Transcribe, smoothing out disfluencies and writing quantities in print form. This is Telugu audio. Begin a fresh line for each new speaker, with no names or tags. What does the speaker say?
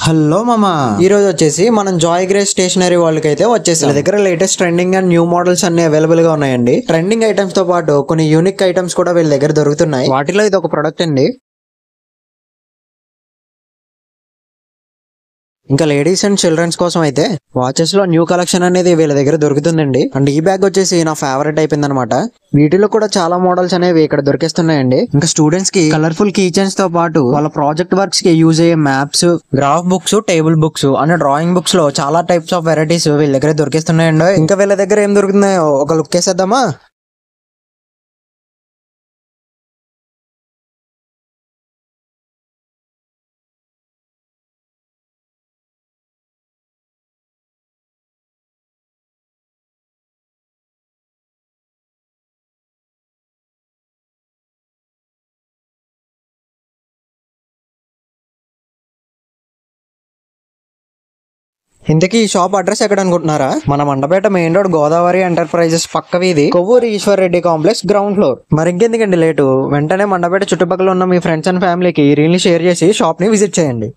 హలో మామా, ఈ రోజు వచ్చేసి మనం జాయ్ గ్రేస్ స్టేషనరీ వాళ్ళకి అయితే వచ్చేసి వీళ్ళ దగ్గర latest trending and new models అన్ని అవైలబుల్ గా ఉన్నాయండి. ట్రెండింగ్ ఐటమ్స్ తో పాటు కొన్ని యూనిక్ ఐటమ్స్ కూడా వీళ్ళ దగ్గర దొరుకుతున్నాయి. వాటిలో ఇది ఒక ప్రొడక్ట్ అండి. ఇంకా లేడీస్ అండ్ చిల్డ్రన్స్ కోసం అయితే వాచెస్ లో న్యూ కలెక్షన్ అనేది వీళ్ళ దగ్గర దొరుకుతుందండి. అండ్ ఈ బ్యాగ్ వచ్చేసి నా ఫేవరెట్ అయిపోయింది అనమాట. వీటిలో కూడా చాలా మోడల్స్ అనేవి ఇక్కడ దొరికిస్తున్నాయండి. ఇంకా స్టూడెంట్స్ కి కలర్ఫుల్ కీ చైన్స్ తో పాటు వాళ్ళ ప్రాజెక్ట్ వర్క్స్ కి యూజ్ అయ్యే maps, graph books, table books and drawing books లో చాలా టైప్స్ ఆఫ్ వెరైటీస్ వీళ్ళ దగ్గర దొరికిస్తున్నాయండి. ఇంకా వీళ్ళ దగ్గర ఏం దొరుకుతున్నాయో ఒక లుక్ వేసేద్దామా. ఇంతకీ ఈ షాప్ అడ్రస్ ఎక్కడ అనుకుంటున్నారా? మన Mandapeta main road Godavari enterprises పక్క వీధి Kovvur Eshwar Reddy complex ground floor. మరి ఇంకెందుకండి లేటు, వెంటనే మండపేట చుట్టుపక్కల ఉన్న మీ ఫ్రెండ్స్ అండ్ ఫ్యామిలీకి ఈ రీల్ ని షేర్ చేసి షాప్ ని విజిట్ చేయండి.